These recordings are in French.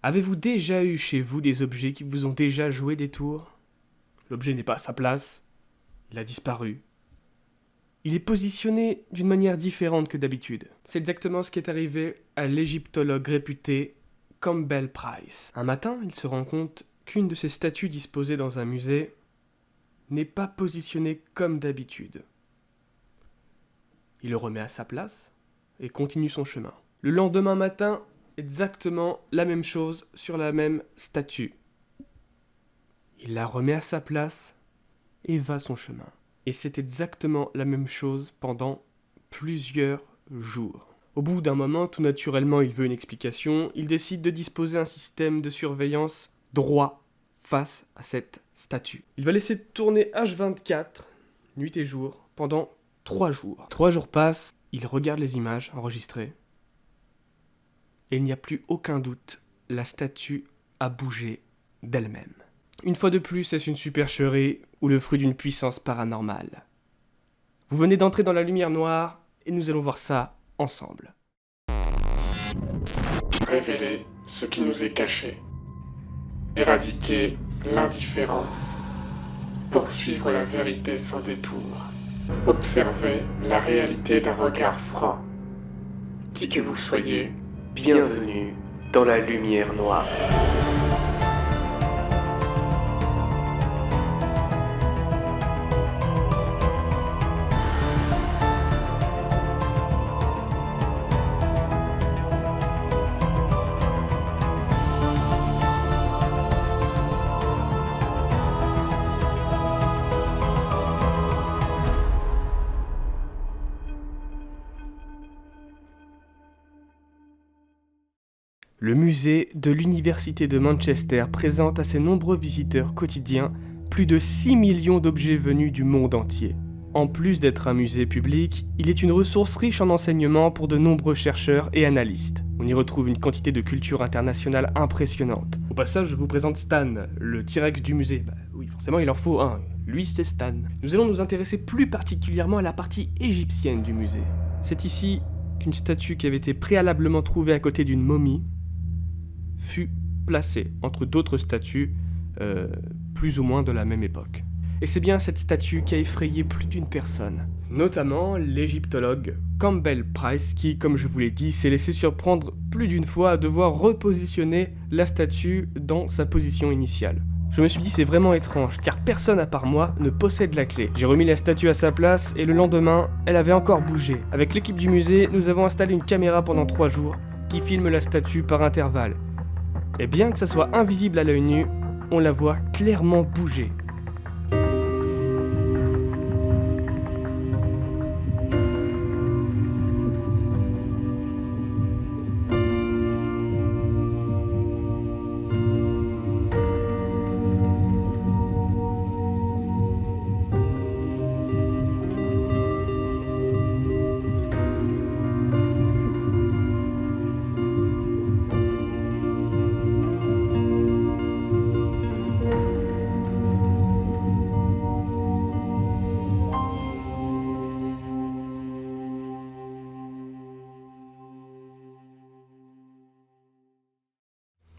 Avez-vous déjà eu chez vous des objets qui vous ont déjà joué des tours? L'objet n'est pas à sa place, il a disparu. Il est positionné d'une manière différente que d'habitude. C'est exactement ce qui est arrivé à l'égyptologue réputé Campbell Price. Un matin, il se rend compte qu'une de ces statues disposées dans un musée n'est pas positionnée comme d'habitude. Il le remet à sa place et continue son chemin. Le lendemain matin, exactement la même chose sur la même statue. Il la remet à sa place et va son chemin. Et c'est exactement la même chose pendant plusieurs jours. Au bout d'un moment, tout naturellement, il veut une explication. Il décide de disposer un système de surveillance droit face à cette statue. Il va laisser tourner H24, nuit et jour, pendant 3 jours. 3 jours passent, il regarde les images enregistrées. Et il n'y a plus aucun doute, la statue a bougé d'elle-même. Une fois de plus, est-ce une supercherie ou le fruit d'une puissance paranormale? Vous venez d'entrer dans la lumière noire et nous allons voir ça ensemble. Révéler ce qui nous est caché. Éradiquer l'indifférence. Poursuivre la vérité sans détour. Observer la réalité d'un regard franc. Qui que vous soyez, Bienvenue dans la lumière noire. Le musée de l'Université de Manchester présente à ses nombreux visiteurs quotidiens plus de 6 millions d'objets venus du monde entier. En plus d'être un musée public, il est une ressource riche en enseignements pour de nombreux chercheurs et analystes. On y retrouve une quantité de culture internationale impressionnante. Au passage, je vous présente Stan, le T-Rex du musée. Oui, forcément il en faut un. Lui, c'est Stan. Nous allons nous intéresser plus particulièrement à la partie égyptienne du musée. C'est ici qu'une statue qui avait été préalablement trouvée à côté d'une momie fut placée entre d'autres statues plus ou moins de la même époque. Et c'est bien cette statue qui a effrayé plus d'une personne, notamment l'égyptologue Campbell Price qui, comme je vous l'ai dit, s'est laissé surprendre plus d'une fois à devoir repositionner la statue dans sa position initiale. Je me suis dit c'est vraiment étrange, car personne à part moi ne possède la clé. J'ai remis la statue à sa place et le lendemain, elle avait encore bougé. Avec l'équipe du musée, nous avons installé une caméra pendant 3 jours qui filme la statue par intervalle. Et bien que ça soit invisible à l'œil nu, on la voit clairement bouger.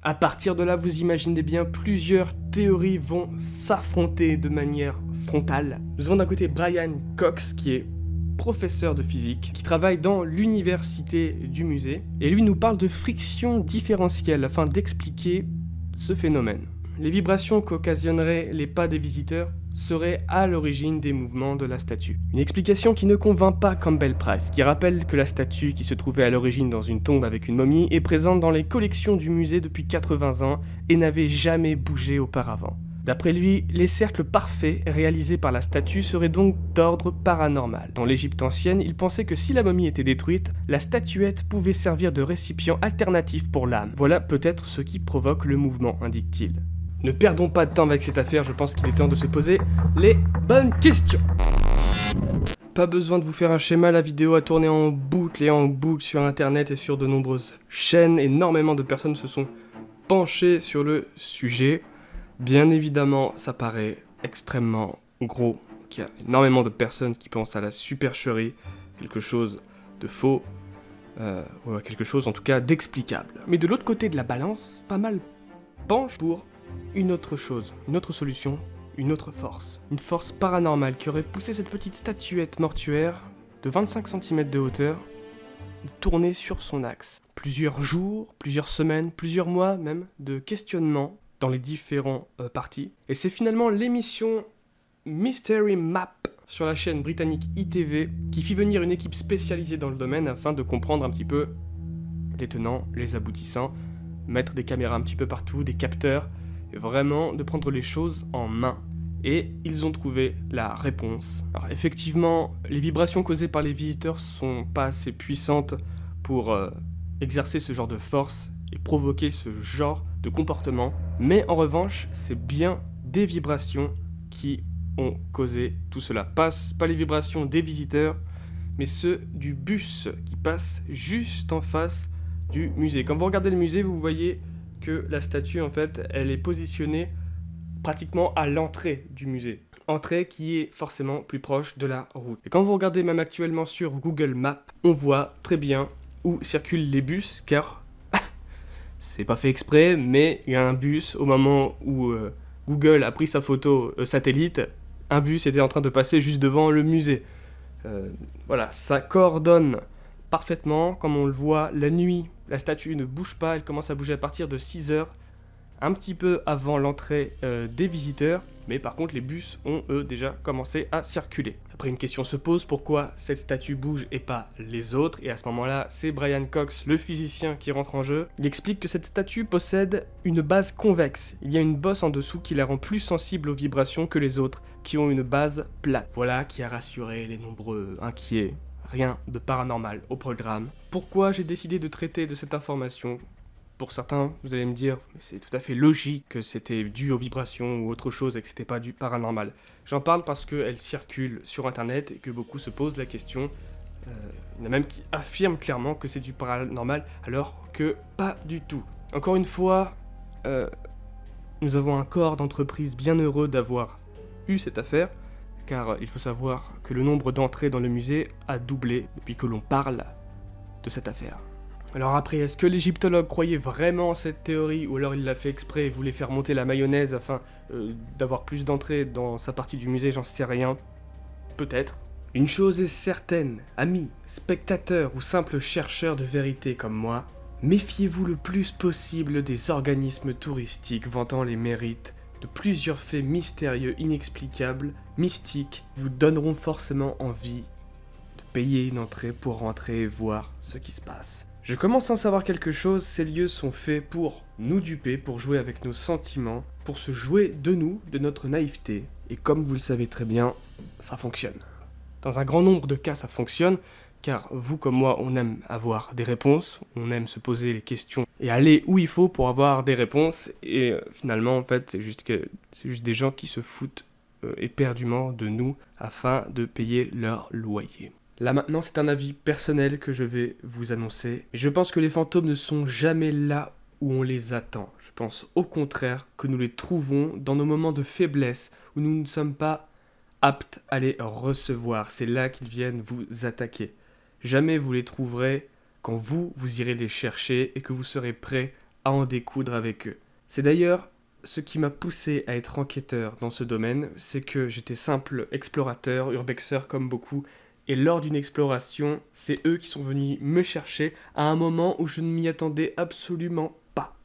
À partir de là, vous imaginez bien, plusieurs théories vont s'affronter de manière frontale. Nous avons d'un côté Brian Cox, qui est professeur de physique, qui travaille dans l'université du musée, et lui nous parle de friction différentielle afin d'expliquer ce phénomène. Les vibrations qu'occasionneraient les pas des visiteurs seraient à l'origine des mouvements de la statue. Une explication qui ne convainc pas Campbell Price, qui rappelle que la statue qui se trouvait à l'origine dans une tombe avec une momie est présente dans les collections du musée depuis 80 ans et n'avait jamais bougé auparavant. D'après lui, les cercles parfaits réalisés par la statue seraient donc d'ordre paranormal. Dans l'Égypte ancienne, il pensait que si la momie était détruite, la statuette pouvait servir de récipient alternatif pour l'âme. Voilà peut-être ce qui provoque le mouvement, indique-t-il. Ne perdons pas de temps avec cette affaire, je pense qu'il est temps de se poser les bonnes questions. Pas besoin de vous faire un schéma, la vidéo a tourné en boucle et en boucle sur internet et sur de nombreuses chaînes. Énormément de personnes se sont penchées sur le sujet. Bien évidemment, ça paraît extrêmement gros, qu'il y a énormément de personnes qui pensent à la supercherie, quelque chose de faux. ou quelque chose en tout cas d'explicable. Mais de l'autre côté de la balance, pas mal penche pour une autre chose, une autre solution, une autre force. Une force paranormale qui aurait poussé cette petite statuette mortuaire de 25 cm de hauteur de tourner sur son axe. Plusieurs jours, plusieurs semaines, plusieurs mois même de questionnement dans les différents parties. Et c'est finalement l'émission Mystery Map sur la chaîne britannique ITV qui fit venir une équipe spécialisée dans le domaine afin de comprendre un petit peu les tenants, les aboutissants, mettre des caméras un petit peu partout, des capteurs, et vraiment de prendre les choses en main. Et ils ont trouvé la réponse. Alors effectivement, les vibrations causées par les visiteurs sont pas assez puissantes pour exercer ce genre de force et provoquer ce genre de comportement, mais en revanche, c'est bien des vibrations qui ont causé tout cela. Pas les vibrations des visiteurs, mais ceux du bus qui passe juste en face du musée. Quand vous regardez le musée, vous voyez que la statue, en fait, elle est positionnée pratiquement à l'entrée du musée. Entrée qui est forcément plus proche de la route. Et quand vous regardez même actuellement sur Google Maps, on voit très bien où circulent les bus, car c'est pas fait exprès, mais il y a un bus au moment où Google a pris sa photo satellite, un bus était en train de passer juste devant le musée. Voilà, ça coordonne parfaitement, comme on le voit la nuit. La statue ne bouge pas, elle commence à bouger à partir de 6 heures, un petit peu avant l'entrée des visiteurs, mais par contre les bus ont eux déjà commencé à circuler. Après une question se pose, pourquoi cette statue bouge et pas les autres? Et à ce moment-là, c'est Brian Cox, le physicien, qui rentre en jeu. Il explique que cette statue possède une base convexe. Il y a une bosse en dessous qui la rend plus sensible aux vibrations que les autres, qui ont une base plate. Voilà qui a rassuré les nombreux inquiets. Rien de paranormal au programme. Pourquoi j'ai décidé de traiter de cette information? Pour certains, vous allez me dire, mais c'est tout à fait logique que c'était dû aux vibrations ou autre chose et que c'était pas du paranormal. J'en parle parce qu'elle circule sur internet et que beaucoup se posent la question. Il y en a même qui affirment clairement que c'est du paranormal, alors que pas du tout. Encore une fois, nous avons un corps d'entreprise bien heureux d'avoir eu cette affaire, car il faut savoir que le nombre d'entrées dans le musée a doublé depuis que l'on parle de cette affaire. Alors après, est-ce que l'égyptologue croyait vraiment en cette théorie, ou alors il l'a fait exprès et voulait faire monter la mayonnaise afin d'avoir plus d'entrées dans sa partie du musée, j'en sais rien. Peut-être. Une chose est certaine, amis, spectateurs ou simples chercheurs de vérité comme moi, méfiez-vous le plus possible des organismes touristiques vantant les mérites de plusieurs faits mystérieux, inexplicables, mystiques, vous donneront forcément envie de payer une entrée pour rentrer et voir ce qui se passe. Je commence à en savoir quelque chose, ces lieux sont faits pour nous duper, pour jouer avec nos sentiments, pour se jouer de nous, de notre naïveté. Et comme vous le savez très bien, ça fonctionne. Dans un grand nombre de cas, ça fonctionne, car vous comme moi, on aime avoir des réponses, on aime se poser les questions et aller où il faut pour avoir des réponses. Et finalement, en fait, c'est juste des gens qui se foutent éperdument de nous afin de payer leur loyer. Là maintenant, c'est un avis personnel que je vais vous annoncer. Je pense que les fantômes ne sont jamais là où on les attend. Je pense au contraire que nous les trouvons dans nos moments de faiblesse, où nous ne sommes pas aptes à les recevoir. C'est là qu'ils viennent vous attaquer. Jamais vous les trouverez quand vous irez les chercher et que vous serez prêt à en découdre avec eux. C'est d'ailleurs ce qui m'a poussé à être enquêteur dans ce domaine, c'est que j'étais simple explorateur, urbexeur comme beaucoup. Et lors d'une exploration, c'est eux qui sont venus me chercher à un moment où je ne m'y attendais absolument pas.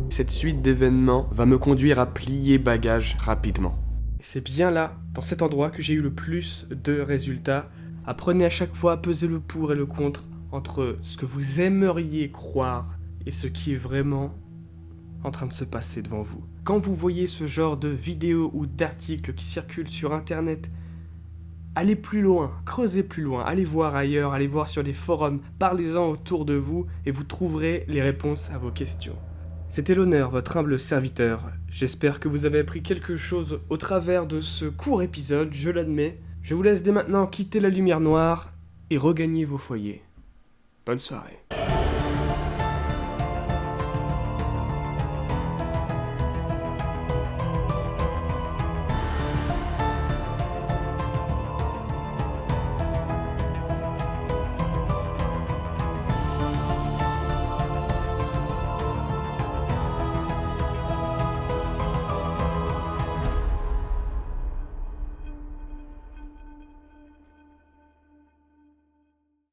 Cette suite d'événements va me conduire à plier bagages rapidement. C'est bien là, dans cet endroit, que j'ai eu le plus de résultats. Apprenez à chaque fois à peser le pour et le contre entre ce que vous aimeriez croire et ce qui est vraiment en train de se passer devant vous. Quand vous voyez ce genre de vidéos ou d'articles qui circulent sur internet, allez plus loin, creusez plus loin, allez voir ailleurs, allez voir sur des forums, parlez-en autour de vous et vous trouverez les réponses à vos questions. C'était l'honneur, votre humble serviteur. J'espère que vous avez appris quelque chose au travers de ce court épisode, je l'admets. Je vous laisse dès maintenant quitter la lumière noire et regagner vos foyers. Bonne soirée.